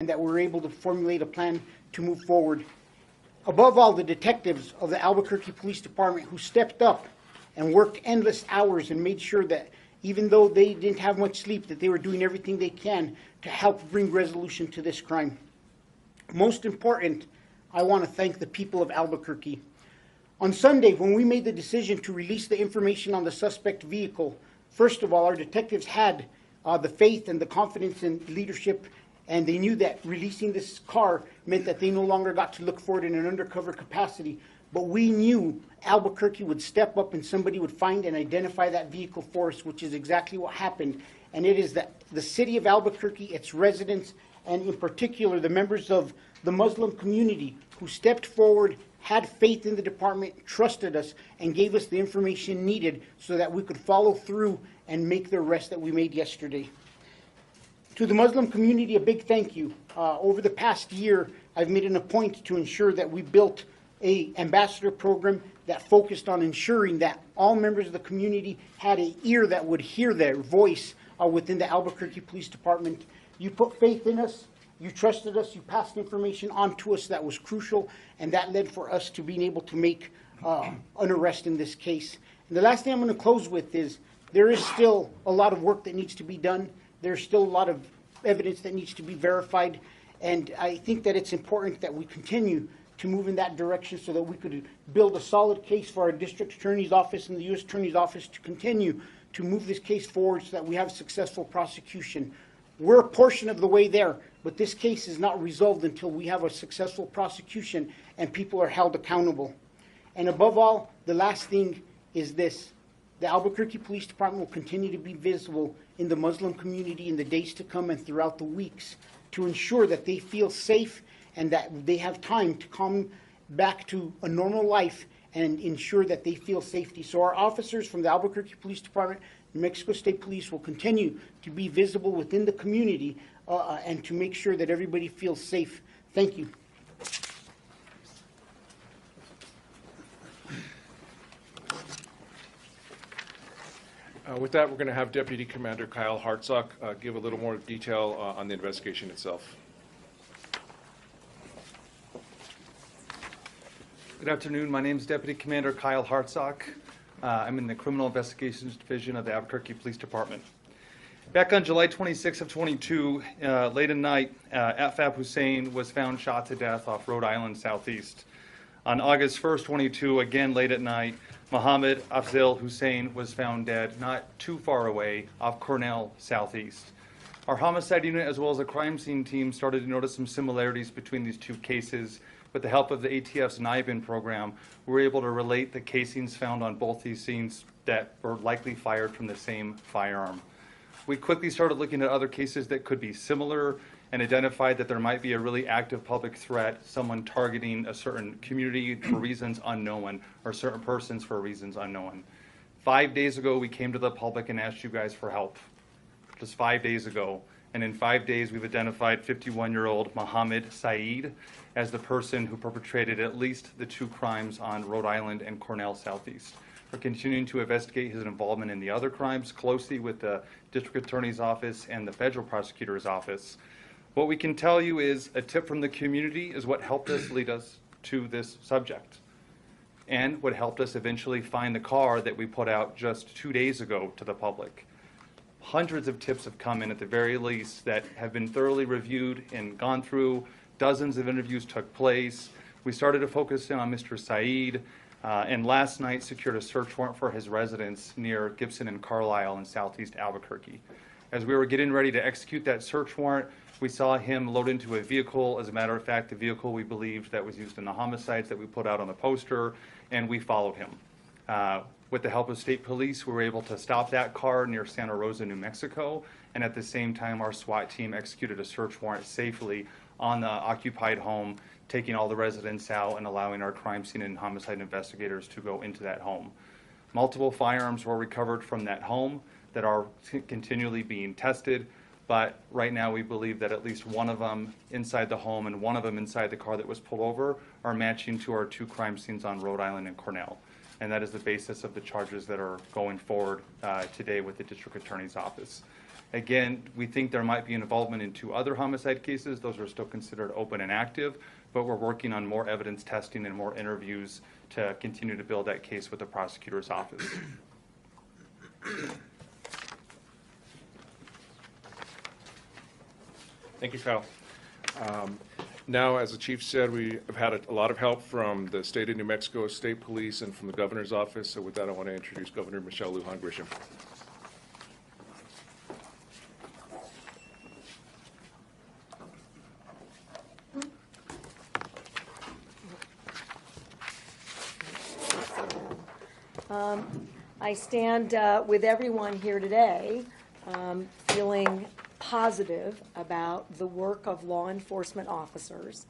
and that we're able to formulate a plan to move forward. Above all, the detectives of the Albuquerque Police Department who stepped up and worked endless hours and made sure that even though they didn't have much sleep, that they were doing everything they can to help bring resolution to this crime. Most important, I want to thank the people of Albuquerque. On Sunday, when we made the decision to release the information on the suspect vehicle, first of all, our detectives had the faith and the confidence in leadership, and they knew that releasing this car meant that they no longer got to look for it in an undercover capacity. But we knew Albuquerque would step up and somebody would find and identify that vehicle for us, which is exactly what happened. And it is the city of Albuquerque, its residents, and in particular the members of the Muslim community who stepped forward, had faith in the department, trusted us, and gave us the information needed so that we could follow through and make the arrest that we made yesterday. To the Muslim community, a big thank you. Over the past year, I've made it a point to ensure that we built an ambassador program that focused on ensuring that all members of the community had an ear that would hear their voice within the Albuquerque Police Department. You put faith in us, you trusted us, you passed information on to us that was crucial, and that led for us to being able to make an arrest in this case. And the last thing I'm going to close with is there is still a lot of work that needs to be done. There's still a lot of evidence that needs to be verified, and I think that it's important that we continue to move in that direction so that we could build a solid case for our district attorney's office and the U.S. attorney's office to continue to move this case forward so that we have successful prosecution. We're a portion of the way there, but this case is not resolved until we have a successful prosecution and people are held accountable. And above all, the last thing is this. The Albuquerque Police Department will continue to be visible in the Muslim community in the days to come and throughout the weeks to ensure that they feel safe and that they have time to come back to a normal life and ensure that they feel safety. So our officers from the Albuquerque Police Department, New Mexico State Police, will continue to be visible within the community and to make sure that everybody feels safe. Thank you. With that, we're going to have Deputy Commander Kyle Hartsock give a little more detail on the investigation itself. Good afternoon. My name is Deputy Commander Kyle Hartsock. I'm in the Criminal Investigations Division of the Albuquerque Police Department. Back on July 26th of 22, late at night, Atfab Hussein was found shot to death off Rhode Island Southeast. On August 1st, 22, again late at night, Mohammed Afzal Hussein was found dead not too far away off Cornell Southeast. Our homicide unit as well as the crime scene team started to notice some similarities between these two cases. With the help of the ATF's NIBIN program, we were able to relate the casings found on both these scenes that were likely fired from the same firearm. We quickly started looking at other cases that could be similar and identified that there might be a really active public threat, someone targeting a certain community for reasons unknown or certain persons for reasons unknown. 5 days ago, we came to the public and asked you guys for help. Just 5 days ago. And in 5 days, we've identified 51-year-old Mohammed Saeed as the person who perpetrated at least the two crimes on Rhode Island and Cornell Southeast. We're continuing to investigate his involvement in the other crimes closely with the District Attorney's Office and the Federal Prosecutor's Office. What we can tell you is a tip from the community is what helped us lead us to this subject and what helped us eventually find the car that we put out just 2 days ago to the public. Hundreds of tips have come in at the very least that have been thoroughly reviewed and gone through. Dozens of interviews took place. We started to focus in on Mr. Saeed, and last night secured a search warrant for his residence near Gibson and Carlisle in southeast Albuquerque. As we were getting ready to execute that search warrant, we saw him load into a vehicle. As a matter of fact, the vehicle we believed that was used in the homicides that we put out on the poster, and we followed him. With the help of state police, we were able to stop that car near Santa Rosa, New Mexico, and at the same time, our SWAT team executed a search warrant safely on the occupied home, taking all the residents out and allowing our crime scene and homicide investigators to go into that home. Multiple firearms were recovered from that home that are continually being tested, but right now we believe that at least one of them inside the home and one of them inside the car that was pulled over are matching to our two crime scenes on Rhode Island and Cornell. And that is the basis of the charges that are going forward today with the District Attorney's Office. Again, we think there might be involvement in 2 other homicide cases. Those are still considered open and active, but we're working on more evidence testing and more interviews to continue to build that case with the prosecutor's office. Thank you, Kyle. Now, as the chief said, we have had a lot of help from the state of New Mexico State Police and from the governor's office. So with that, I want to introduce Governor Michelle Lujan Grisham. I stand with everyone here today feeling positive about the work of law enforcement officers,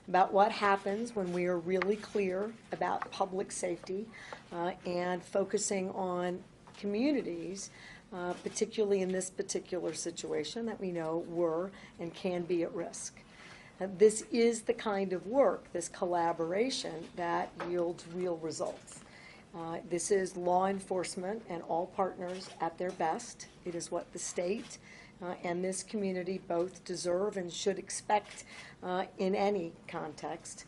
about what happens when we are really clear about public safety and focusing on communities, particularly in this particular situation that we know were and can be at risk. This is the kind of work, this collaboration, that yields real results. This is law enforcement and all partners at their best. It is what the state and this community both deserve and should expect in any context.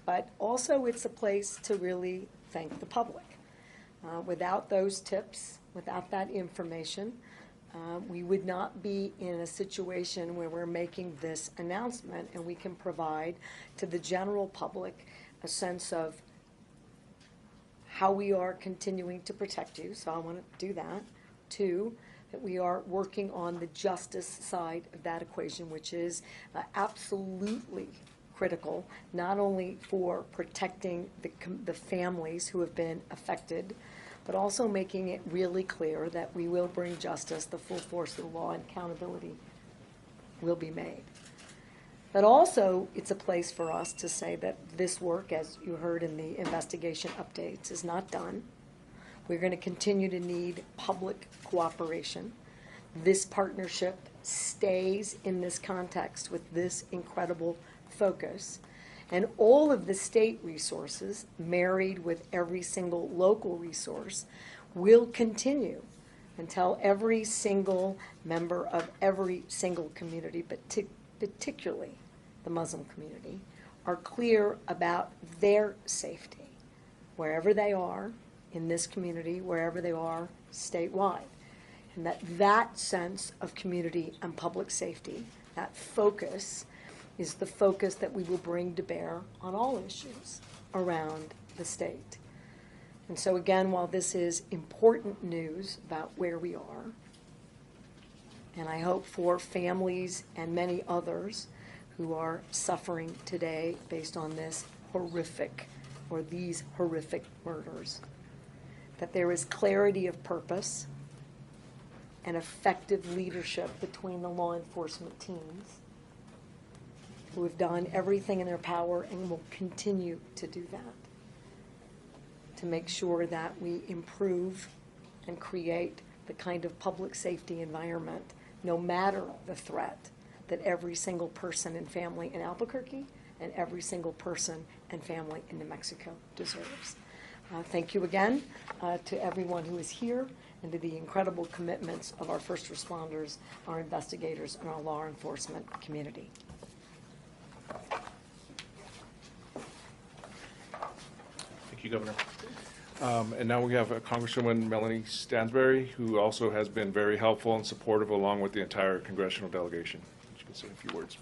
But also it's a place to really thank the public. Without those tips, without that information, we would not be in a situation where we're making this announcement and we can provide to the general public a sense of how we are continuing to protect you, so I want to do that. 2, that we are working on the justice side of that equation, which is absolutely critical, not only for protecting the families who have been affected, but also making it really clear that we will bring justice, the full force of the law, and accountability will be made. But also, it's a place for us to say that this work, as you heard in the investigation updates, is not done. We're going to continue to need public cooperation. This partnership stays in this context with this incredible focus. And all of the state resources, married with every single local resource, will continue until every single member of every single community, but particularly the Muslim community, are clear about their safety, wherever they are in this community, wherever they are statewide. And that sense of community and public safety, that focus, is the focus that we will bring to bear on all issues around the state. And so again, while this is important news about where we are, and I hope for families and many others who are suffering today based on this horrific, or these horrific murders, that there is clarity of purpose and effective leadership between the law enforcement teams who have done everything in their power and will continue to do that, to make sure that we improve and create the kind of public safety environment, no matter the threat, that every single person and family in Albuquerque and every single person and family in New Mexico deserves. Thank you again to everyone who is here and to the incredible commitments of our first responders, our investigators, and our law enforcement community. Thank you, Governor. And now we have Congresswoman Melanie Stansberry, who also has been very helpful and supportive along with the entire congressional delegation. She can say a few words.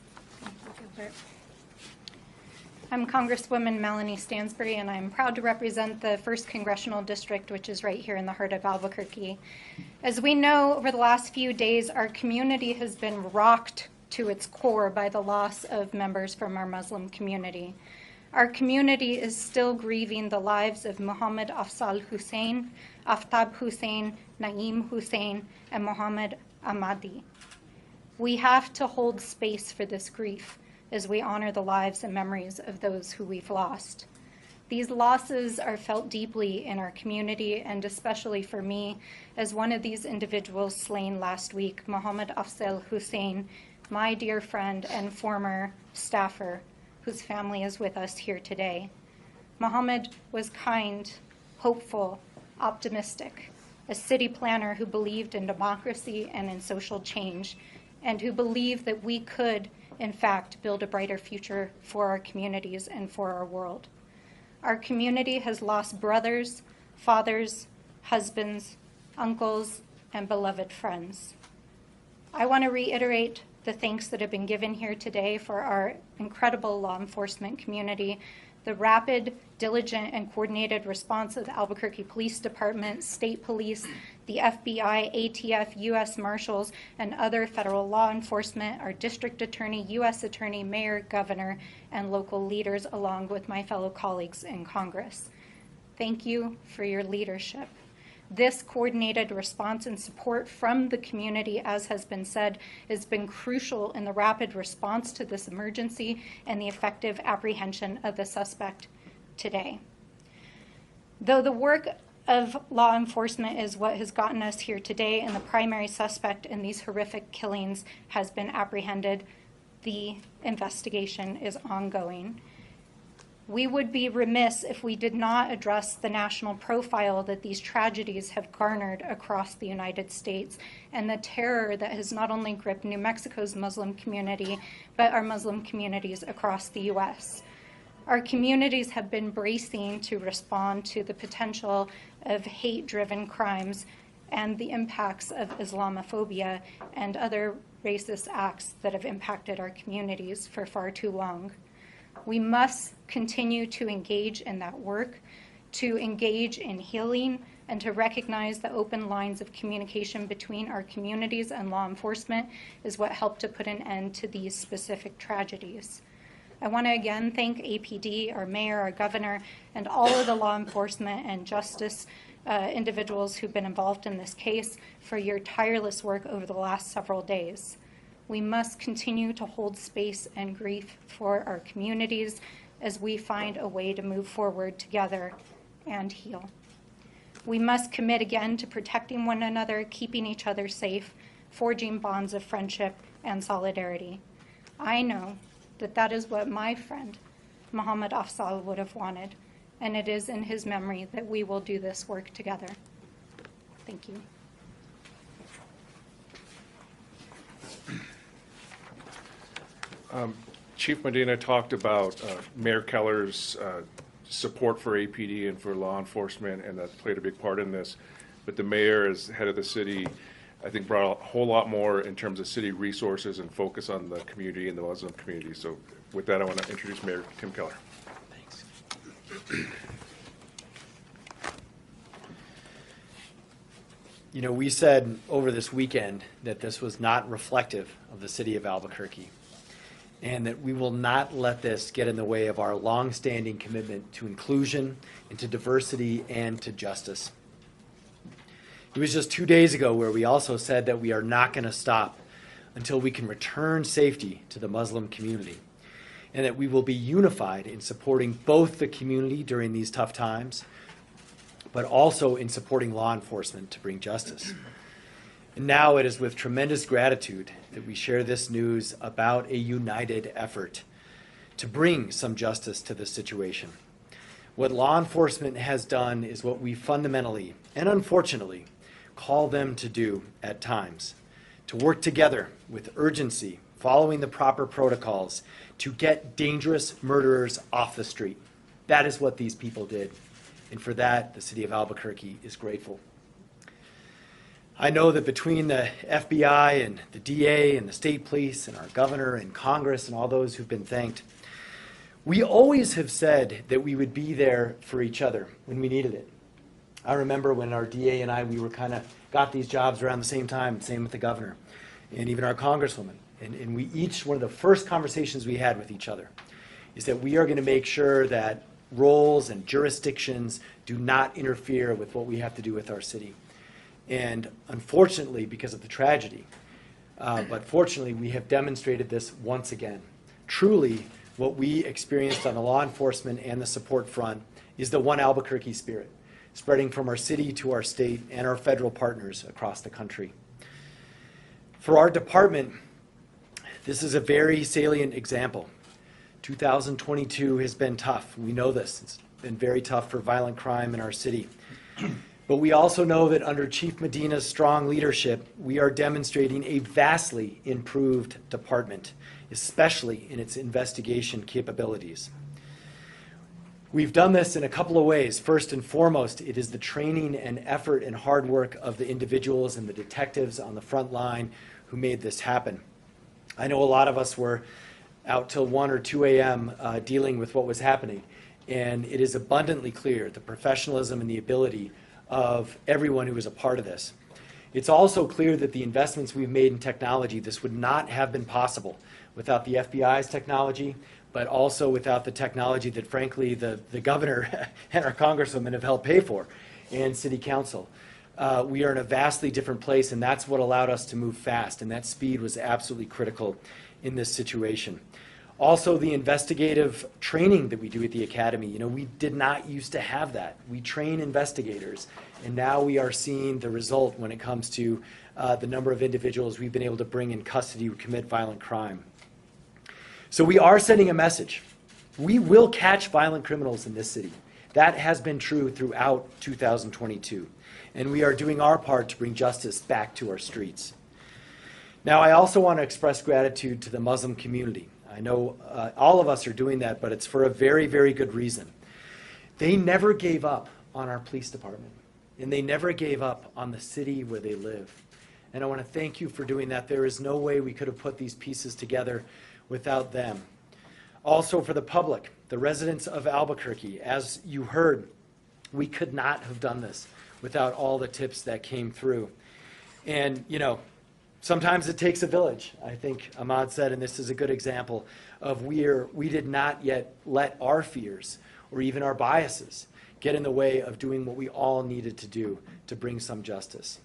I'm Congresswoman Melanie Stansberry, and I'm proud to represent the 1st Congressional District, which is right here in the heart of Albuquerque. As we know, over the last few days, our community has been rocked to its core by the loss of members from our Muslim community. Our community is still grieving the lives of Muhammad Afzal Hussein, Aftab Hussein, Naeem Hussein, and Muhammad Ahmadi. We have to hold space for this grief as we honor the lives and memories of those who we've lost. These losses are felt deeply in our community, and especially for me, as one of these individuals slain last week, Muhammad Afzal Hussein, my dear friend and former staffer, whose family is with us here today. Muhammad was kind, hopeful, optimistic, a city planner who believed in democracy and in social change, and who believed that we could, in fact, build a brighter future for our communities and for our world. Our community has lost brothers, fathers, husbands, uncles, and beloved friends. I want to reiterate the thanks that have been given here today for our incredible law enforcement community, the rapid, diligent, and coordinated response of the Albuquerque Police Department, State Police, the FBI, ATF, U.S. Marshals, and other federal law enforcement, our district attorney, U.S. attorney, mayor, governor, and local leaders, along with my fellow colleagues in Congress. Thank you for your leadership. This coordinated response and support from the community, as has been said, has been crucial in the rapid response to this emergency and the effective apprehension of the suspect today. Though the work of law enforcement is what has gotten us here today, and the primary suspect in these horrific killings has been apprehended, the investigation is ongoing. We would be remiss if we did not address the national profile that these tragedies have garnered across the United States and the terror that has not only gripped New Mexico's Muslim community, but our Muslim communities across the U.S. Our communities have been bracing to respond to the potential of hate-driven crimes and the impacts of Islamophobia and other racist acts that have impacted our communities for far too long. We must continue to engage in that work, to engage in healing, and to recognize the open lines of communication between our communities and law enforcement is what helped to put an end to these specific tragedies. I want to again thank APD, our mayor, our governor, and all of the law enforcement and justice individuals who've been involved in this case for your tireless work over the last several days. We must continue to hold space and grief for our communities as we find a way to move forward together and heal. We must commit again to protecting one another, keeping each other safe, forging bonds of friendship and solidarity. I know that that is what my friend Muhammad Afzal would have wanted, and it is in his memory that we will do this work together. Thank you. Chief Medina talked about Mayor Keller's support for APD and for law enforcement, and that played a big part in this. But the mayor, as head of the city, I think brought a whole lot more in terms of city resources and focus on the community and the Muslim community. So with that, I want to introduce Mayor Tim Keller. Thanks. You know, we said over this weekend that this was not reflective of the city of Albuquerque, and that we will not let this get in the way of our longstanding commitment to inclusion and to diversity and to justice. It was just 2 days ago where we also said that we are not going to stop until we can return safety to the Muslim community, and that we will be unified in supporting both the community during these tough times, but also in supporting law enforcement to bring justice. And now it is with tremendous gratitude that we share this news about a united effort to bring some justice to this situation. What law enforcement has done is what we fundamentally and unfortunately call them to do at times, to work together with urgency, following the proper protocols to get dangerous murderers off the street. That is what these people did. And for that, the city of Albuquerque is grateful. I know that between the FBI and the DA and the state police and our governor and Congress and all those who've been thanked, we always have said that we would be there for each other when we needed it. I remember when our DA and I, we were kind of got these jobs around the same time, same with the governor, and even our Congresswoman. And we each, one of the first conversations we had with each other is that we are going to make sure that roles and jurisdictions do not interfere with what we have to do with our city. And unfortunately, because of the tragedy, but fortunately, we have demonstrated this once again. Truly, what we experienced on the law enforcement and the support front is the one Albuquerque spirit, spreading from our city to our state and our federal partners across the country. For our department, this is a very salient example. 2022 has been tough. We know this. It's been very tough for violent crime in our city. But we also know that under Chief Medina's strong leadership, we are demonstrating a vastly improved department, especially in its investigation capabilities. We've done this in a couple of ways. First and foremost, it is the training and effort and hard work of the individuals and the detectives on the front line who made this happen. I know a lot of us were out till 1 or 2 a.m. Dealing with what was happening, and it is abundantly clear the professionalism and the ability of everyone who was a part of this. It's also clear that the investments we've made in technology, this would not have been possible without the FBI's technology, but also without the technology that, frankly, the governor and our congresswoman have helped pay for, and city council. We are in a vastly different place, and that's what allowed us to move fast, and that speed was absolutely critical in this situation. Also, the investigative training that we do at the academy, you know, we did not used to have that. We train investigators, and now we are seeing the result when it comes to the number of individuals we've been able to bring in custody who commit violent crime. So we are sending a message. We will catch violent criminals in this city. That has been true throughout 2022. And we are doing our part to bring justice back to our streets. Now, I also want to express gratitude to the Muslim community. I know all of us are doing that, but it's for a very, very good reason. They never gave up on our police department, and they never gave up on the city where they live. And I want to thank you for doing that. There is no way we could have put these pieces together without them. Also, for the public, the residents of Albuquerque, as you heard, we could not have done this without all the tips that came through. And, you know, sometimes it takes a village. I think Ahmad said, and this is a good example of we did not yet let our fears or even our biases get in the way of doing what we all needed to do to bring some justice.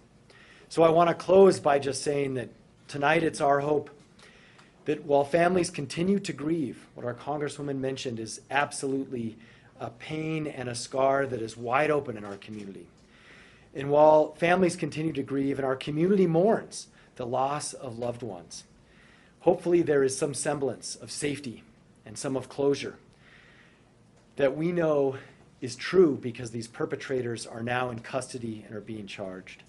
So I want to close by just saying that tonight it's our hope that while families continue to grieve, what our Congresswoman mentioned is absolutely a pain and a scar that is wide open in our community. And while families continue to grieve and our community mourns the loss of loved ones, hopefully there is some semblance of safety and some of closure that we know is true because these perpetrators are now in custody and are being charged.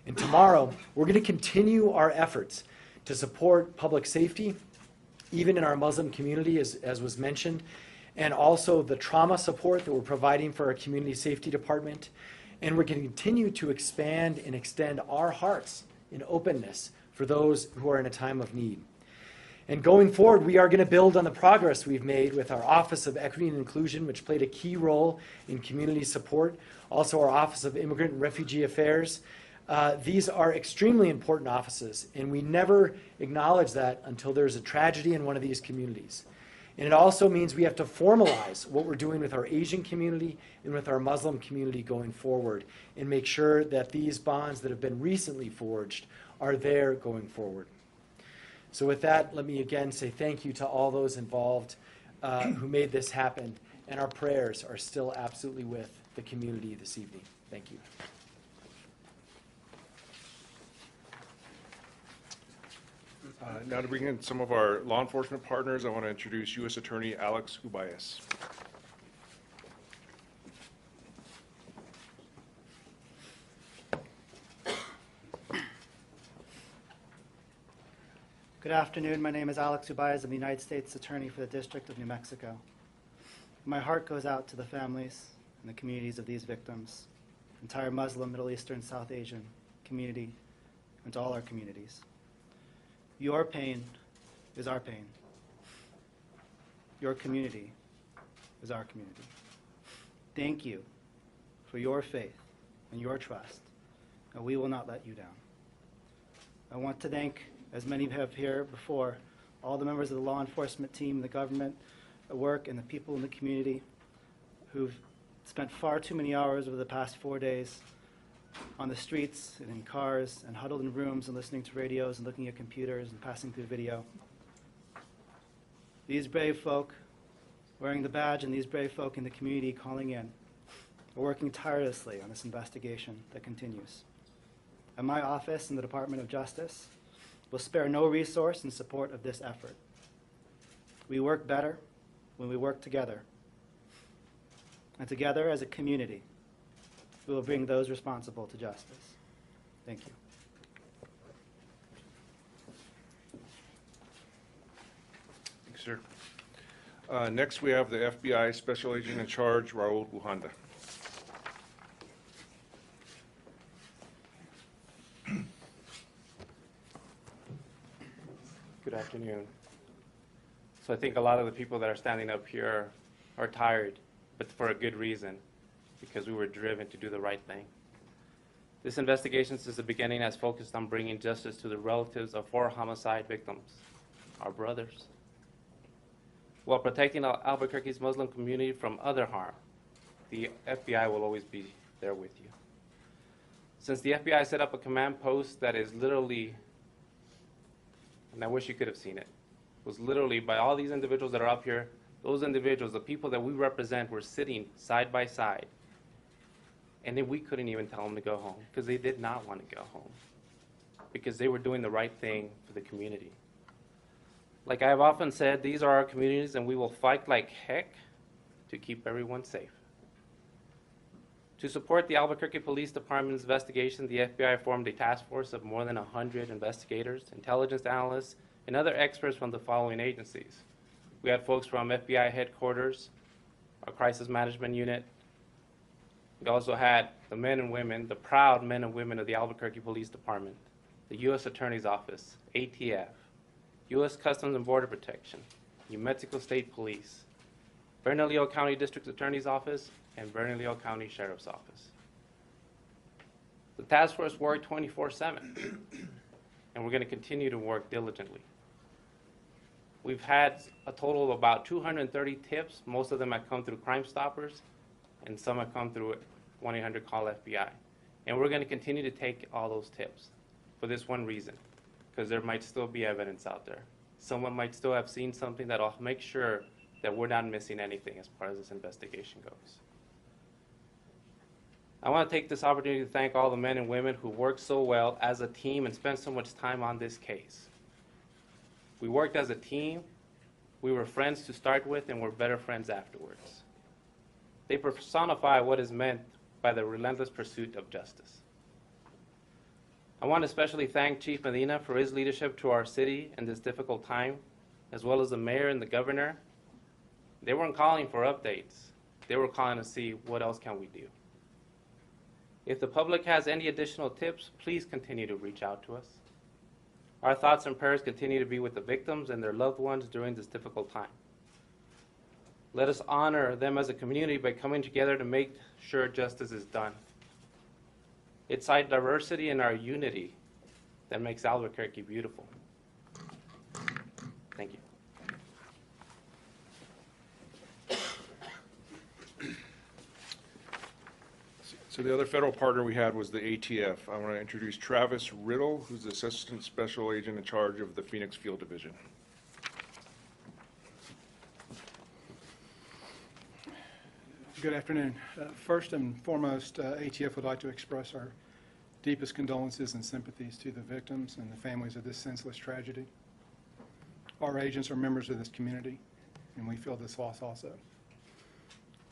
And tomorrow, we're going to continue our efforts to support public safety, even in our Muslim community, as was mentioned, and also the trauma support that we're providing for our community safety department. And we're going to continue to expand and extend our hearts in openness for those who are in a time of need. And going forward, we are going to build on the progress we've made with our Office of Equity and Inclusion, which played a key role in community support, also our Office of Immigrant and Refugee Affairs. These are extremely important offices, and we never acknowledge that until there's a tragedy in one of these communities. And it also means we have to formalize what we're doing with our Asian community and with our Muslim community going forward and make sure that these bonds that have been recently forged are there going forward. So with that, let me again say thank you to all those involved who made this happen, and our prayers are still absolutely with the community this evening. Thank you. Now to bring in some of our law enforcement partners, I want to introduce U.S. Attorney Alex Ubayas. Good afternoon. My name is Alex Ubayas. I'm the United States Attorney for the District of New Mexico. My heart goes out to the families and the communities of these victims, entire Muslim, Middle Eastern, South Asian community, and to all our communities. Your pain is our pain. Your community is our community. Thank you for your faith and your trust, and we will not let you down. I want to thank, as many have here before, all the members of the law enforcement team, the government at work, and the people in the community who've spent far too many hours over the past 4 days on the streets and in cars and huddled in rooms and listening to radios and looking at computers and passing through video. These brave folk wearing the badge and these brave folk in the community calling in are working tirelessly on this investigation that continues. And my office and the Department of Justice will spare no resource in support of this effort. We work better when we work together. And together as a community, We will bring those responsible to justice. Thank you. Thanks, sir. Next, we have the FBI Special Agent in Charge, Raul Bujanda. Good afternoon. So I think a lot of the people that are standing up here are tired, but for a good reason, because we were driven to do the right thing. This investigation since the beginning has focused on bringing justice to the relatives of 4 homicide victims, our brothers, while protecting Albuquerque's Muslim community from other harm. The FBI will always be there with you. Since the FBI set up a command post that is literally, and I wish you could have seen it, was literally by all these individuals that are up here, those individuals, the people that we represent, were sitting side by side. And then we couldn't even tell them to go home because they did not want to go home, because they were doing the right thing for the community. Like I've often said, these are our communities and we will fight like heck to keep everyone safe. To support the Albuquerque Police Department's investigation, the FBI formed a task force of more than 100 investigators, intelligence analysts, and other experts from the following agencies. We had folks from FBI headquarters, our crisis management unit. We also had the men and women, the proud men and women of the Albuquerque Police Department, the U.S. Attorney's Office, ATF, U.S. Customs and Border Protection, New Mexico State Police, Bernalillo County District Attorney's Office, and Bernalillo County Sheriff's Office. The task force worked 24/7, and we're going to continue to work diligently. We've had a total of about 230 tips. Most of them have come through Crime Stoppers, and some have come through 1-800-CALL-FBI. And we're going to continue to take all those tips for this one reason, because there might still be evidence out there. Someone might still have seen something that'll make sure that we're not missing anything as far as this investigation goes. I want to take this opportunity to thank all the men and women who worked so well as a team and spent so much time on this case. We worked as a team, we were friends to start with, and we're better friends afterwards. They personify what is meant by the relentless pursuit of justice. I want to especially thank Chief Medina for his leadership to our city in this difficult time, as well as the mayor and the governor. They weren't calling for updates. They were calling to see what else can we do. If the public has any additional tips, please continue to reach out to us. Our thoughts and prayers continue to be with the victims and their loved ones during this difficult time. Let us honor them as a community by coming together to make sure justice is done. It's our diversity and our unity that makes Albuquerque beautiful. Thank you. So the other federal partner we had was the ATF. I want to introduce Travis Riddle, who's the Assistant Special Agent in charge of the Phoenix Field Division. Good afternoon. First and foremost, ATF would like to express our deepest condolences and sympathies to the victims and the families of this senseless tragedy. Our agents are members of this community, and we feel this loss also.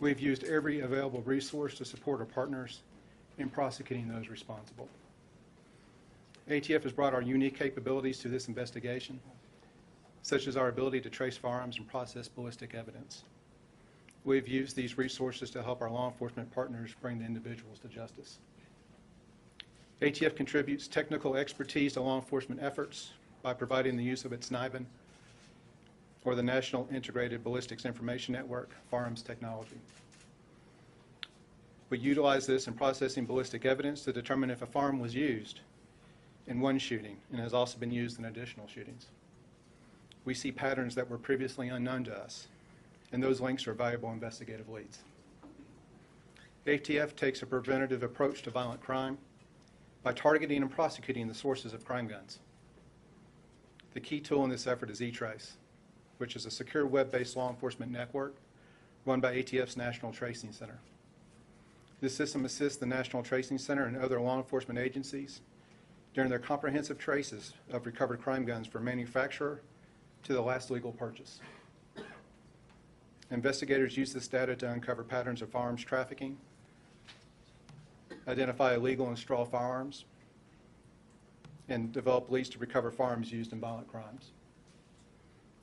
We've used every available resource to support our partners in prosecuting those responsible. ATF has brought our unique capabilities to this investigation, such as our ability to trace firearms and process ballistic evidence. We've used these resources to help our law enforcement partners bring the individuals to justice. ATF contributes technical expertise to law enforcement efforts by providing the use of its NIBIN, or the National Integrated Ballistics Information Network, FARMS technology. We utilize this in processing ballistic evidence to determine if a firearm was used in one shooting and has also been used in additional shootings. We see patterns that were previously unknown to us, and those links are valuable investigative leads. ATF takes a preventative approach to violent crime by targeting and prosecuting the sources of crime guns. The key tool in this effort is E-Trace, which is a secure web-based law enforcement network run by ATF's National Tracing Center. This system assists the National Tracing Center and other law enforcement agencies during their comprehensive traces of recovered crime guns from manufacturer to the last legal purchase. Investigators use this data to uncover patterns of firearms trafficking, identify illegal and straw firearms, and develop leads to recover firearms used in violent crimes.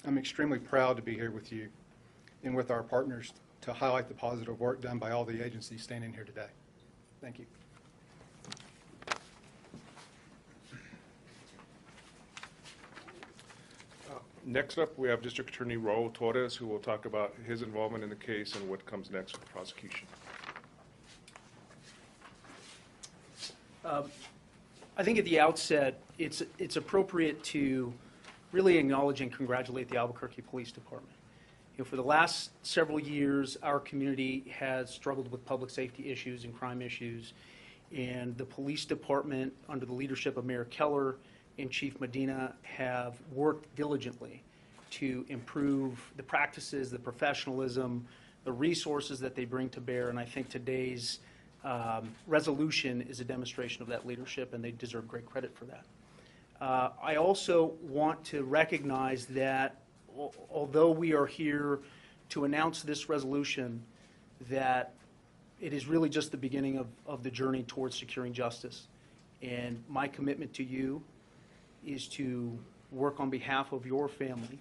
I'm extremely proud to be here with you and with our partners to highlight the positive work done by all the agencies standing here today. Thank you. Next up, we have District Attorney Raul Torres, who will talk about his involvement in the case and what comes next with the prosecution. I think at the outset, it's appropriate to really acknowledge and congratulate the Albuquerque Police Department. You know, for the last several years, our community has struggled with public safety issues and crime issues, and the police department, under the leadership of Mayor Keller and Chief Medina, have worked diligently to improve the practices, the professionalism, the resources that they bring to bear, and I think today's resolution is a demonstration of that leadership, and they deserve great credit for that. I also want to recognize that although we are here to announce this resolution, that it is really just the beginning of the journey towards securing justice. And my commitment to you is to work on behalf of your family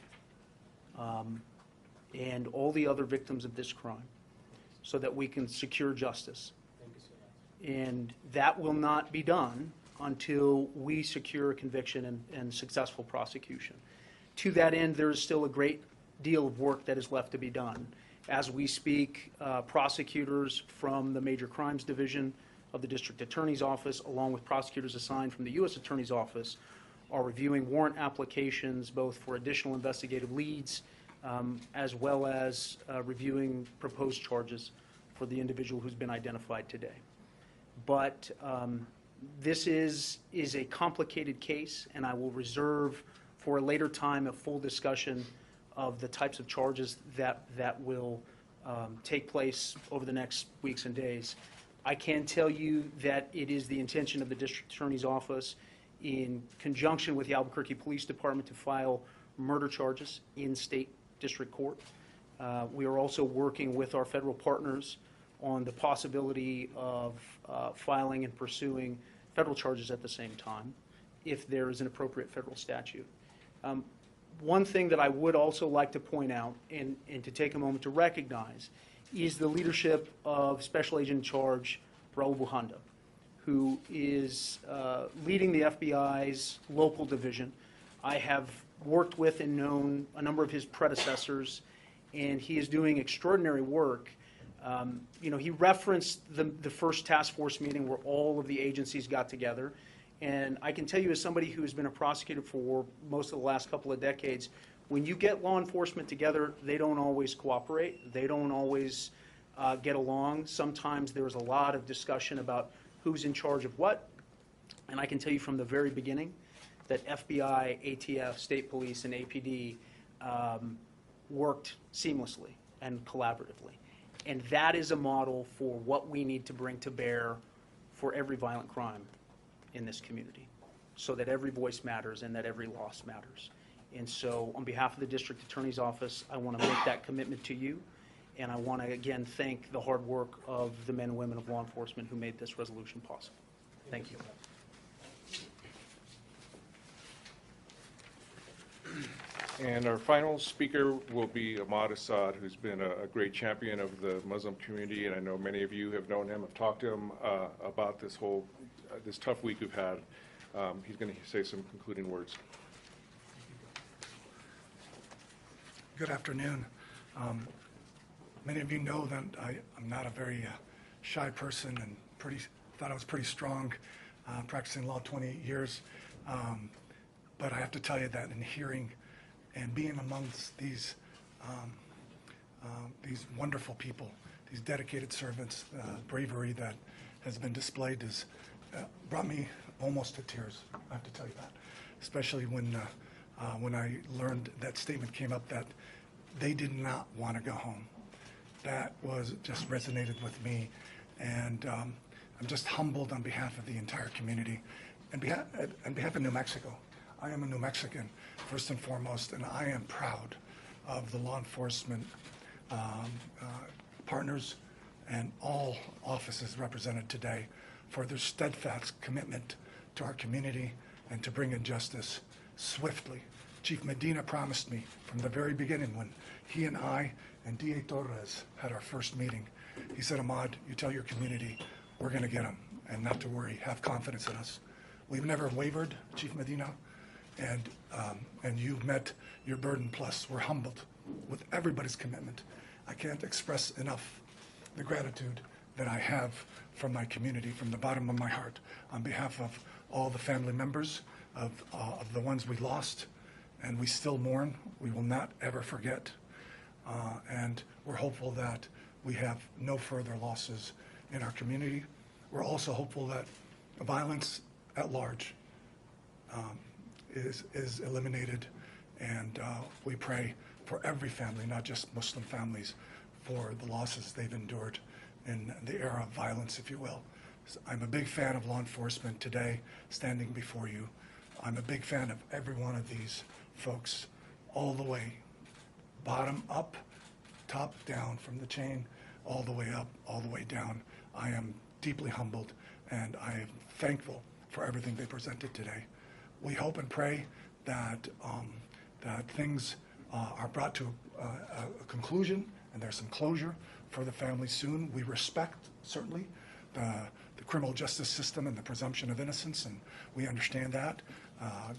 and all the other victims of this crime so that we can secure justice. And that will not be done until we secure a conviction and successful prosecution. To that end, there is still a great deal of work that is left to be done. As we speak, prosecutors from the Major Crimes Division of the District Attorney's Office, along with prosecutors assigned from the U.S. Attorney's Office, are reviewing warrant applications both for additional investigative leads as well as reviewing proposed charges for the individual who's been identified today. But this is a complicated case, and I will reserve for a later time a full discussion of the types of charges that will take place over the next weeks and days. I can tell you that it is the intention of the District Attorney's Office, in conjunction with the Albuquerque Police Department, to file murder charges in state district court. We are also working with our federal partners on the possibility of filing and pursuing federal charges at the same time, if there is an appropriate federal statute. One thing that I would also like to point out and to take a moment to recognize is the leadership of Special Agent in Charge Raul Bujanda, who is leading the FBI's local division. I have worked with and known a number of his predecessors, and he is doing extraordinary work. You know, he referenced the first task force meeting where all of the agencies got together. And I can tell you, as somebody who has been a prosecutor for most of the last couple of decades, when you get law enforcement together, they don't always cooperate. They don't always get along. Sometimes there's a lot of discussion about who's in charge of what. And I can tell you from the very beginning that FBI, ATF, state police, and APD worked seamlessly and collaboratively. And that is a model for what we need to bring to bear for every violent crime in this community, so that every voice matters and that every loss matters. And so on behalf of the District Attorney's Office, I want to make that commitment to you, and I want to again thank the hard work of the men and women of law enforcement who made this resolution possible. Thank you. And our final speaker will be Ahmad Assad, who's been a great champion of the Muslim community, and I know many of you have known him, have talked to him about this whole this tough week we've had. He's going to say some concluding words. Good afternoon. Many of you know that I'm not a very shy person, and thought I was pretty strong, practicing law 28 years. But I have to tell you that in hearing and being amongst these wonderful people, these dedicated servants, bravery that has been displayed has brought me almost to tears. I have to tell you that, especially when I learned that statement came up that they did not want to go home. That just resonated with me, and I'm just humbled on behalf of the entire community, and on behalf of New Mexico. I am a New Mexican, first and foremost, and I am proud of the law enforcement partners and all offices represented today for their steadfast commitment to our community and to bring in justice swiftly. Chief Medina promised me from the very beginning when he and I and D.A. Torres had our first meeting, he said, Ahmad, you tell your community, we're going to get them, and not to worry, have confidence in us. We've never wavered, Chief Medina, and you've met your burden, plus we're humbled with everybody's commitment. I can't express enough the gratitude that I have from my community, from the bottom of my heart, on behalf of all the family members of the ones we lost, and we still mourn. We will not ever forget, and we're hopeful that we have no further losses in our community. We're also hopeful that violence at large is eliminated, and we pray for every family, not just Muslim families, for the losses they've endured in the era of violence, if you will. So I'm a big fan of law enforcement today, standing before you. I'm a big fan of every one of these folks, all the way, bottom up, top down, from the chain, all the way up, all the way down. I am deeply humbled, and I am thankful for everything they presented today. We hope and pray that that things are brought to a conclusion and there's some closure for the family soon. We respect, certainly, the criminal justice system and the presumption of innocence, and we understand that.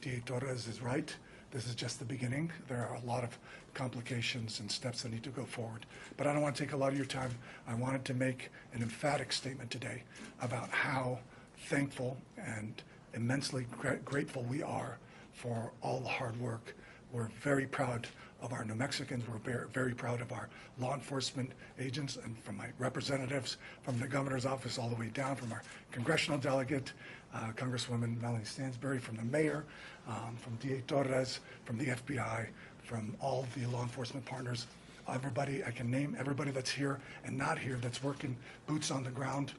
D.A. Torres is right. This is just the beginning. There are a lot of complications and steps that need to go forward. But I don't want to take a lot of your time. I wanted to make an emphatic statement today about how thankful and immensely grateful we are for all the hard work. We're very proud of our New Mexicans. We're very proud of our law enforcement agents, and from my representatives from the governor's office all the way down, from our congressional delegate, Congresswoman Melanie Stansbury, from the mayor, from D.A. Torres, from the FBI, from all the law enforcement partners. Everybody, I can name everybody that's here and not here that's working boots on the ground.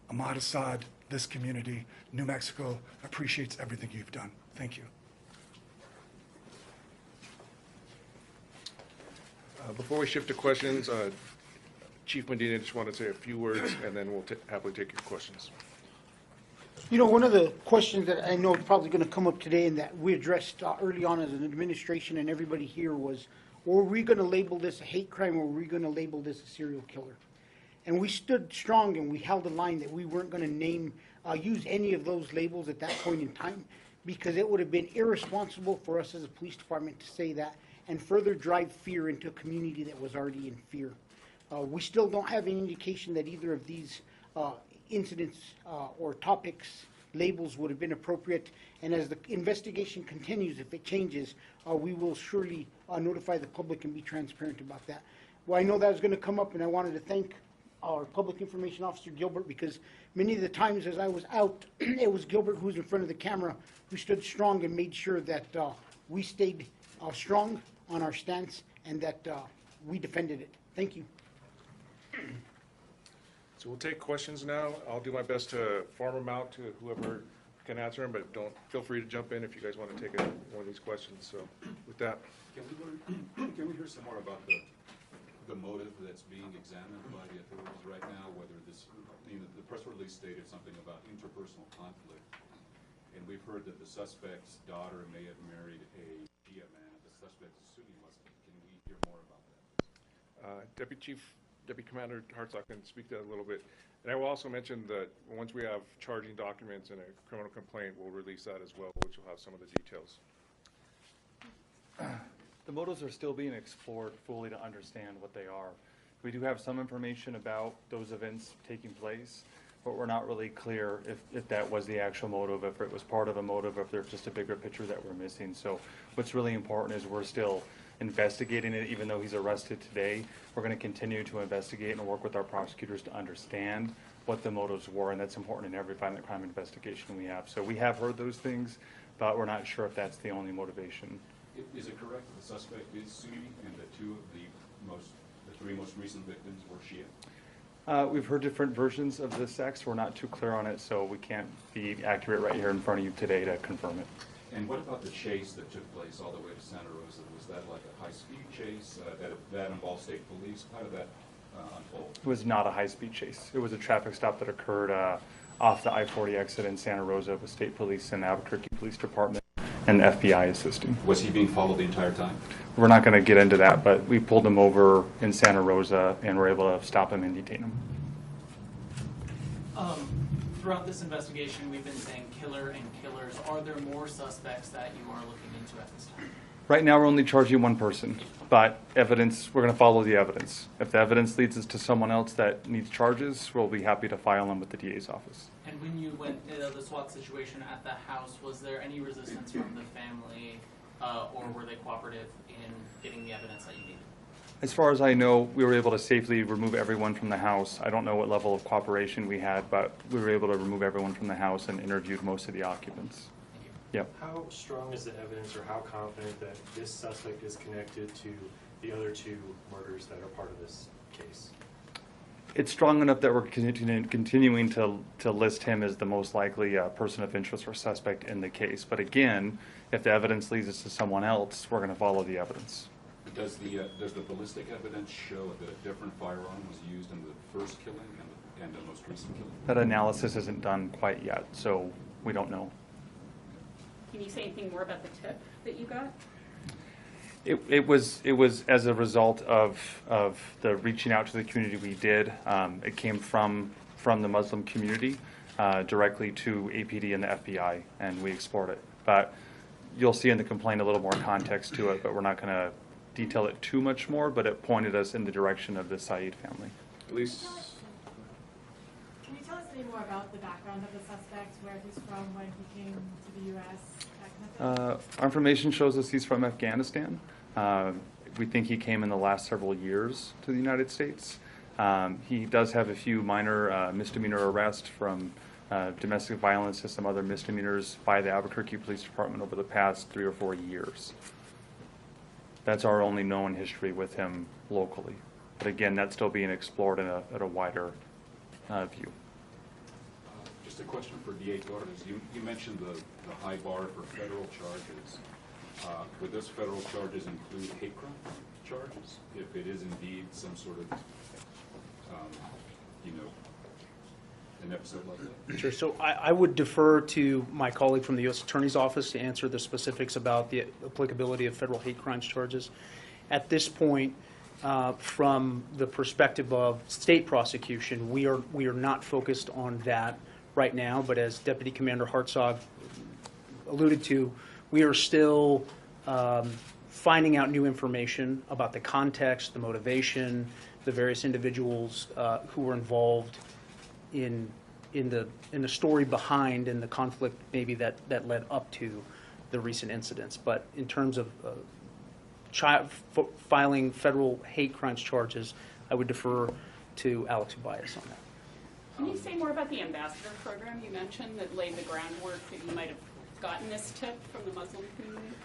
Ahmad Assad, this community, New Mexico, appreciates everything you've done. Thank you. Before we shift to questions, Chief Medina just wanted to say a few words, and then we'll happily take your questions. You know, one of the questions that I know is probably going to come up today and that we addressed early on as an administration and everybody here was, were we going to label this a hate crime or were we going to label this a serial killer? And we stood strong and we held a line that we weren't going to use any of those labels at that point in time, because it would have been irresponsible for us as a police department to say that and further drive fear into a community that was already in fear. We still don't have any indication that either of these incidents or topics labels would have been appropriate. And as the investigation continues, if it changes, we will surely notify the public and be transparent about that. Well, I know that was going to come up, and I wanted to thank our Public Information Officer, Gilbert, because many of the times as I was out, it was Gilbert who was in front of the camera who stood strong and made sure that we stayed strong on our stance and that we defended it. Thank you. So we'll take questions now. I'll do my best to farm them out to whoever can answer them, but feel free to jump in if you guys want to take one of these questions. So with that. Can we hear some more about the motive that's being examined by the authorities right now, whether this, the press release stated something about interpersonal conflict, and we've heard that the suspect's daughter may have married a Shia man, the suspect is Sunni Muslim. Can we hear more about that? Deputy Commander Hartsock can speak to that a little bit. And I will also mention that once we have charging documents and a criminal complaint, we'll release that as well, which will have some of the details. The motives are still being explored fully to understand what they are. We do have some information about those events taking place, but we're not really clear if that was the actual motive, if it was part of a motive, or if there's just a bigger picture that we're missing. So what's really important is we're still investigating it. Even though he's arrested today, we're going to continue to investigate and work with our prosecutors to understand what the motives were, and that's important in every violent crime investigation we have. So we have heard those things, but we're not sure if that's the only motivation. Is it correct that the suspect is Sunni and that two of the three most recent victims were Shia? We've heard different versions of the sex. We're not too clear on it, so we can't be accurate right here in front of you today to confirm it. And what about the chase that took place all the way to Santa Rosa? Was that like a high-speed chase that involved state police? How did that unfold? It was not a high-speed chase. It was a traffic stop that occurred off the I-40 exit in Santa Rosa with State Police and Albuquerque Police Department and FBI assisting. Was he being followed the entire time? We're not going to get into that, but we pulled him over in Santa Rosa and were able to stop him and detain him. Throughout this investigation, we've been saying killer and killers. Are there more suspects that you are looking into at this time? Right now, we're only charging one person, but evidence, we're going to follow the evidence. If the evidence leads us to someone else that needs charges, we'll be happy to file them with the DA's office. And when you went into the SWAT situation at the house, was there any resistance from the family, or were they cooperative in getting the evidence that you needed? As far as I know, we were able to safely remove everyone from the house. I don't know what level of cooperation we had, but we were able to remove everyone from the house and interviewed most of the occupants. Yep. How strong is the evidence, or how confident that this suspect is connected to the other two murders that are part of this case? It's strong enough that we're continuing to list him as the most likely person of interest or suspect in the case. But again, if the evidence leads us to someone else, we're going to follow the evidence. Does the ballistic evidence show that a different firearm was used in the first killing and the most recent killing? That analysis isn't done quite yet, so we don't know. Can you say anything more about the tip that you got? It was as a result of the reaching out to the community we did. It came from the Muslim community directly to APD and the FBI, and we explored it. But you'll see in the complaint a little more context to it, but we're not going to detail it too much more, but it pointed us in the direction of the Saeed family. Elise? Can you tell us any more about the background of the suspect, where he's from, when he came to the U.S., that kind of thing? Our information shows us he's from Afghanistan. We think he came in the last several years to the United States. He does have a few minor misdemeanor arrests from domestic violence and some other misdemeanors by the Albuquerque Police Department over the past 3 or 4 years. That's our only known history with him locally. But again, that's still being explored at a wider view. Just a question for DA Torres. You mentioned the high bar for federal charges. Would those federal charges include hate crime charges, if it is indeed some sort of, an episode like that? Sure. So I would defer to my colleague from the U.S. Attorney's Office to answer the specifics about the applicability of federal hate crimes charges. At this point, from the perspective of state prosecution, we are not focused on that right now. But as Deputy Commander Hartzog alluded to, we are still finding out new information about the context, the motivation, the various individuals who were involved in the story behind and the conflict maybe that led up to the recent incidents. But in terms of filing federal hate crimes charges, I would defer to Alex Ubias on that. Can you say more about the ambassador program you mentioned that laid the groundwork that you might have gotten this tip from the Muslim community?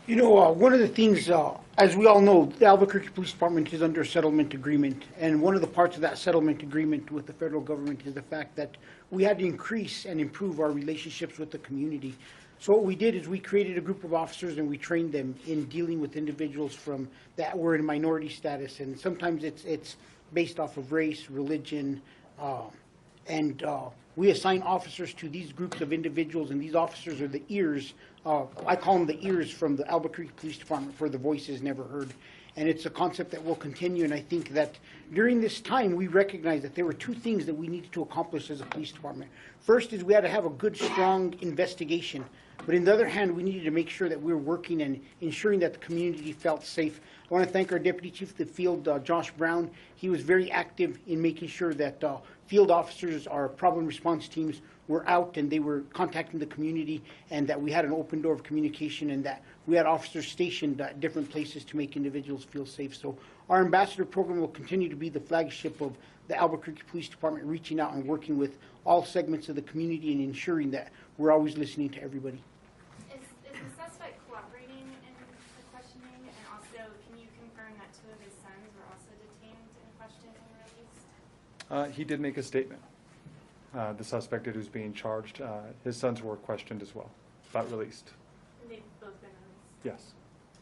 One of the things, as we all know, the Albuquerque Police Department is under a settlement agreement, and one of the parts of that settlement agreement with the federal government is the fact that we had to increase and improve our relationships with the community. So what we did is we created a group of officers and we trained them in dealing with individuals from that were in minority status, and sometimes it's based off of race, religion, and we assign officers to these groups of individuals, and these officers are the ears. I call them the ears from the Albuquerque Police Department for the voices never heard. And it's a concept that will continue, and I think that during this time we recognized that there were two things that we needed to accomplish as a police department. First is we had to have a good, strong investigation, but on the other hand, we needed to make sure that we were working and ensuring that the community felt safe. I want to thank our Deputy Chief of the Field, Josh Brown. He was very active in making sure that field officers, our problem response teams, were out and they were contacting the community, and that we had an open door of communication, and that we had officers stationed at different places to make individuals feel safe. So our ambassador program will continue to be the flagship of the Albuquerque Police Department, reaching out and working with all segments of the community and ensuring that we're always listening to everybody. Is the suspect cooperating in the questioning? And also, can you confirm that 2 of his sons were also detained and questioned and released? He did make a statement. The suspect who's being charged, his sons were questioned as well, but released. And they've both been released? Yes.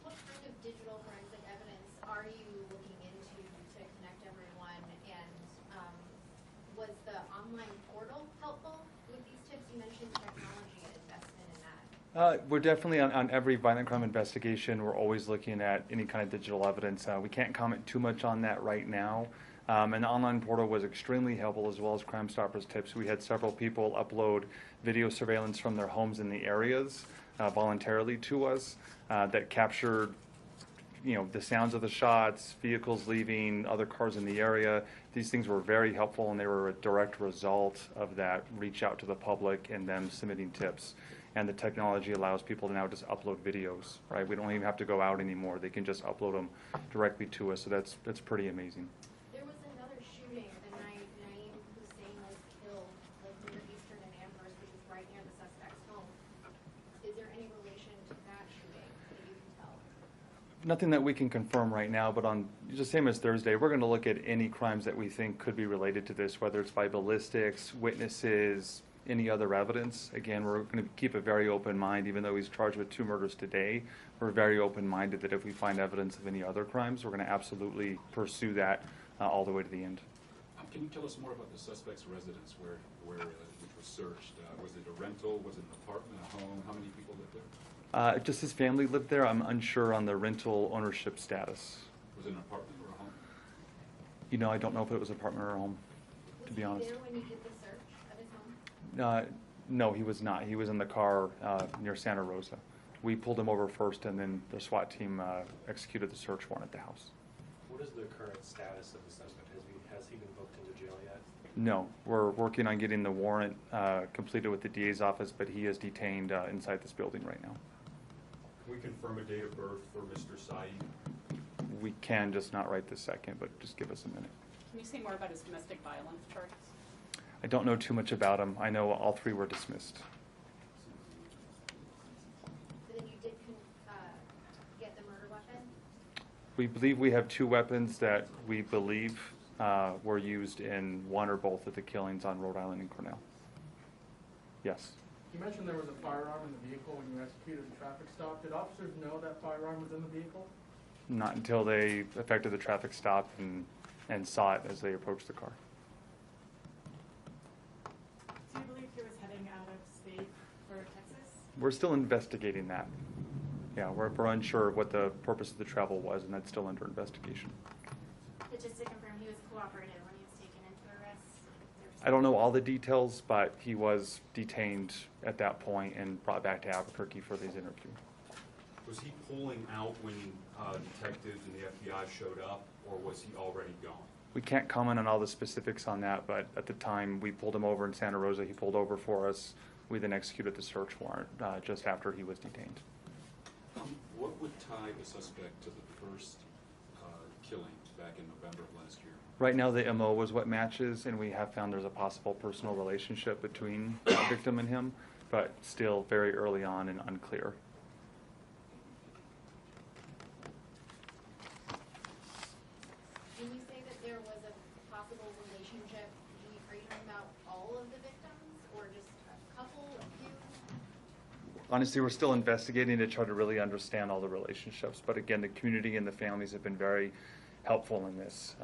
What kind of digital forensic evidence are you looking into to connect everyone? And was the online portal helpful We're definitely on every violent crime investigation, we're always looking at any kind of digital evidence. We can't comment too much on that right now. And the online portal was extremely helpful, as well as Crime Stoppers tips. We had several people upload video surveillance from their homes in the areas voluntarily to us that captured, you know, the sounds of the shots, vehicles leaving, other cars in the area. These things were very helpful, and they were a direct result of that reach out to the public and them submitting tips. And the technology allows people to now just upload videos, right? We don't even have to go out anymore. They can just upload them directly to us, so that's pretty amazing. There was another shooting the night Naeem Hussein was killed, like near Eastern and Amherst, which is right near the suspect's home. Is there any relation to that shooting that you can tell? Nothing that we can confirm right now, but on just same as Thursday, we're going to look at any crimes that we think could be related to this, whether it's by ballistics, witnesses, any other evidence. Again, we're going to keep a very open mind, even though he's charged with 2 murders today. We're very open-minded that if we find evidence of any other crimes, we're going to absolutely pursue that all the way to the end. Can you tell us more about the suspect's residence which was searched? Was it a rental? Was it an apartment, a home? How many people lived there? Just his family lived there. I'm unsure on the rental ownership status. Was it an apartment or a home? You know, I don't know if it was an apartment or a home, to be honest. Was he there when you did the search of his home? No, he was not. He was in the car near Santa Rosa. We pulled him over first, and then the SWAT team executed the search warrant at the house. What is the current status of the suspect? Has he been booked into jail yet? No, we're working on getting the warrant completed with the DA's office, but he is detained inside this building right now. Can we confirm a date of birth for Mr. Saeed? We can, just not right this second, but just give us a minute. Can you say more about his domestic violence charges? I don't know too much about him. I know all 3 were dismissed. So then you did get the murder weapon? We believe we have 2 weapons that we believe were used in 1 or both of the killings on Rhode Island and Cornell. Yes. You mentioned there was a firearm in the vehicle when you executed the traffic stop. Did officers know that firearm was in the vehicle? Not until they effected the traffic stop and saw it as they approached the car. Do you believe he was heading out of state for Texas? We're still investigating that. Yeah, we're unsure what the purpose of the travel was, and that's still under investigation. But just to confirm, he was cooperative when he was taken into arrest? I don't know all the details, but he was detained at that point and brought back to Albuquerque for his interview. Was he pulling out when detectives and the FBI showed up, or was he already gone? We can't comment on all the specifics on that, but at the time we pulled him over in Santa Rosa, he pulled over for us. We then executed the search warrant just after he was detained. What would tie the suspect to the first killing back in November of last year? Right now, the MO was what matches, and we have found there's a possible personal relationship between the victim and him, but still very early on and unclear. When you say that there was a possible relationship, are you talking about all of the victims, or just a couple, a few? Honestly, we're still investigating to try to really understand all the relationships, but again, the community and the families have been very helpful in this.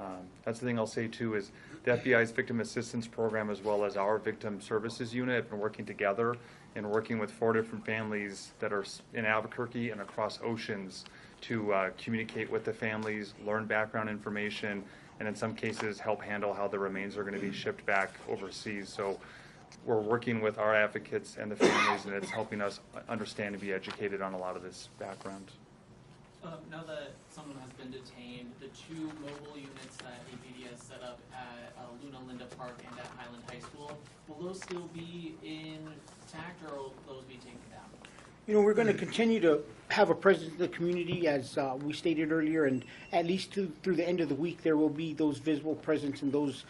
That's the thing I'll say too, is the FBI's Victim Assistance Program as well as our Victim Services Unit have been working together and working with 4 different families that are in Albuquerque and across oceans to communicate with the families, learn background information, and in some cases help handle how the remains are going to be shipped back overseas. So we're working with our advocates and the families, and it's helping us understand and be educated on a lot of this background. Now that someone has been detained, the 2 mobile units that APD has set up at Luna Linda Park and at Highland High School, will those still be intact, or will those be taken down? You know, we're going to continue to have a presence in the community, as we stated earlier, and at least through the end of the week, there will be those visible presence, and those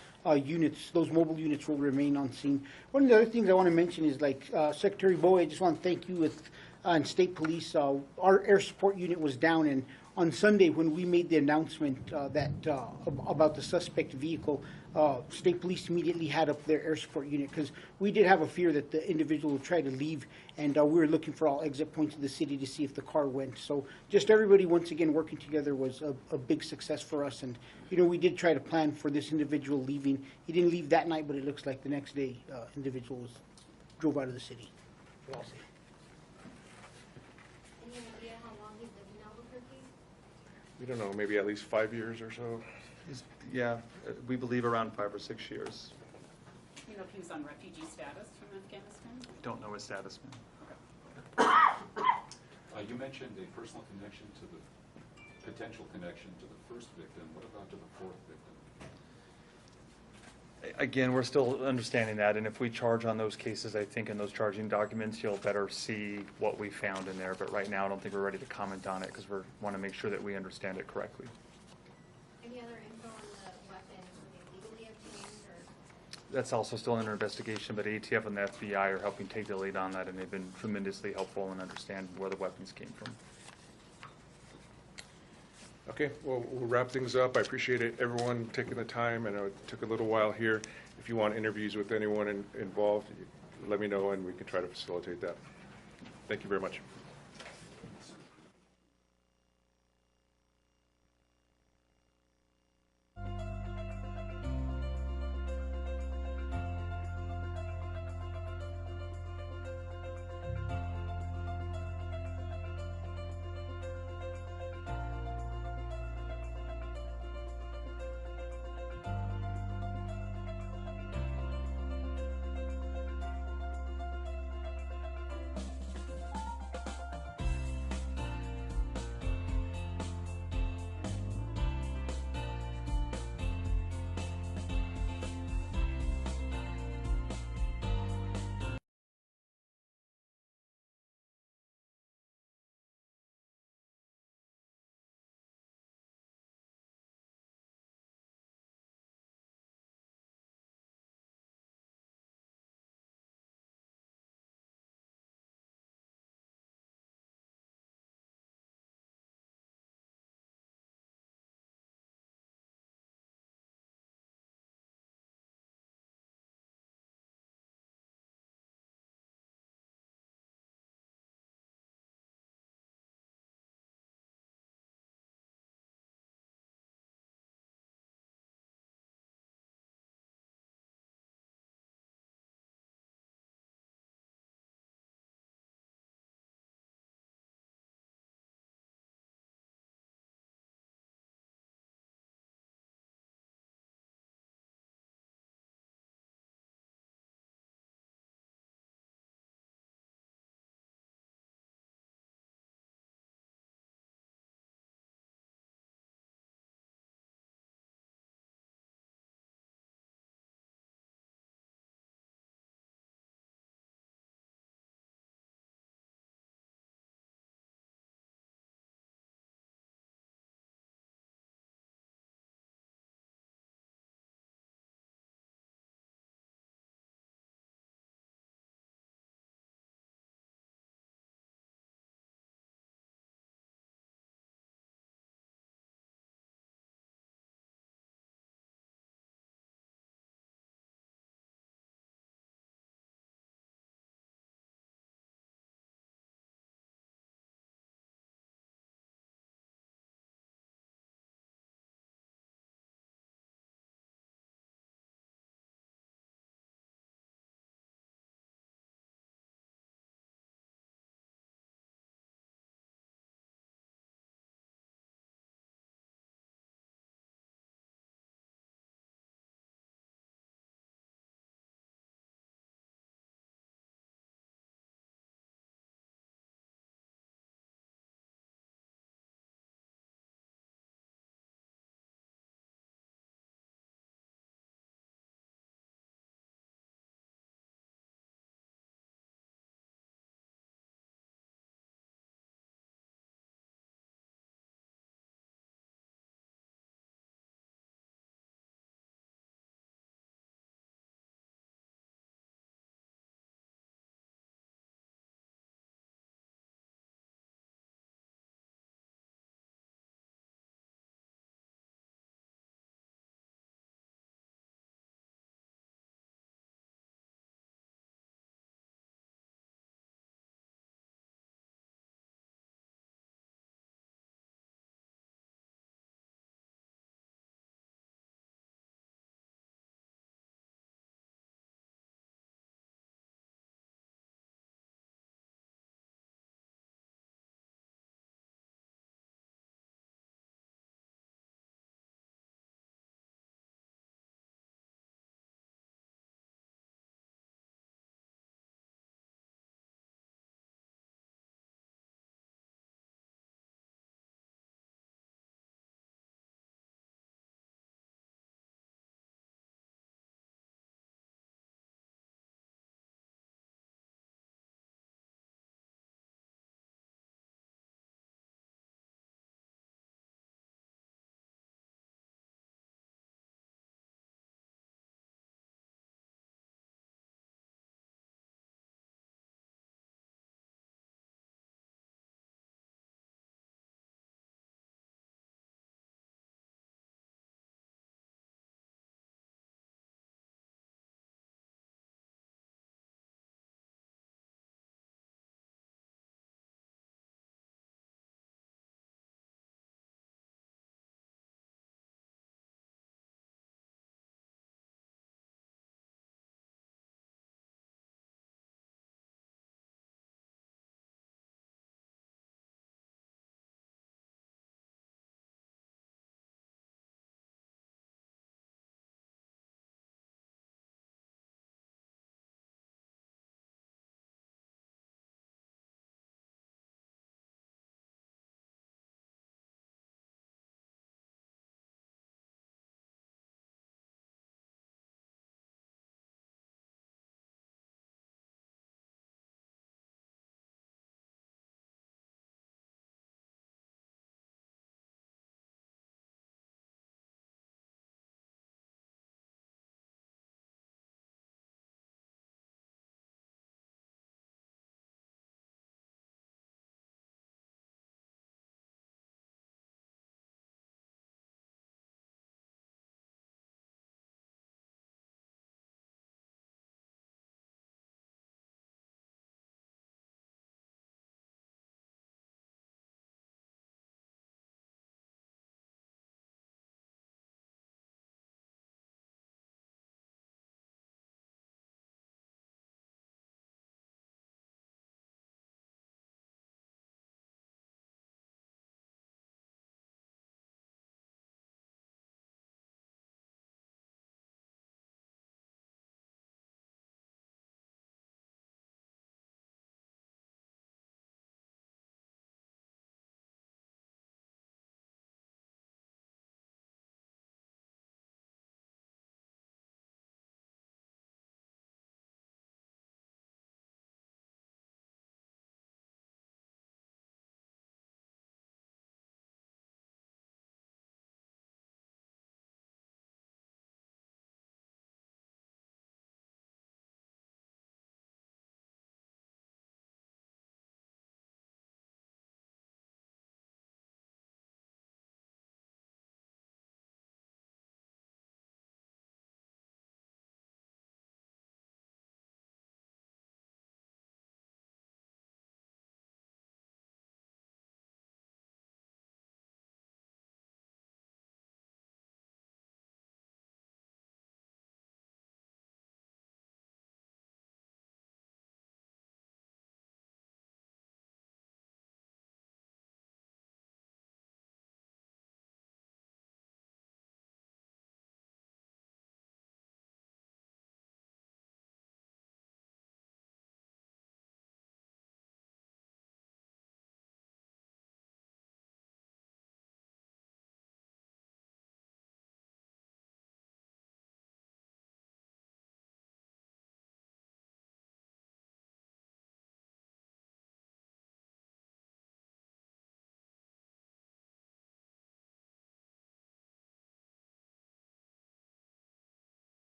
units, those mobile units will remain on scene. One of the other things I want to mention is, like Secretary Bowie, I just want to thank you and State Police. Our air support unit was down, and on Sunday when we made the announcement about the suspect vehicle, State Police immediately had up their air support unit, because we did have a fear that the individual would try to leave, and we were looking for all exit points of the city to see if the car went. So just everybody once again working together was a big success for us. And you know, we did try to plan for this individual leaving. He didn't leave that night, but it looks like the next day individual drove out of the city. That's all I'll say. we don't know, maybe at least 5 years or so. Yeah, we believe around 5 or 6 years. You know if he was on refugee status from Afghanistan? Don't know his status, man. You mentioned a personal connection to the, potential connection to the first victim. What about to the fourth victim? Again, we're still understanding that, and if we charge on those cases, I think in those charging documents, you'll better see what we found in there. But right now, I don't think we're ready to comment on it because we want to make sure that we understand it correctly. Any other info on the weapons? Were they legally obtained or? That's also still under investigation, but ATF and the FBI are helping take the lead on that, and they've been tremendously helpful in understanding where the weapons came from. Okay, well, we'll wrap things up. I appreciate it, everyone taking the time. I know it took a little while here. If you want interviews with anyone involved, let me know and we can try to facilitate that. Thank you very much.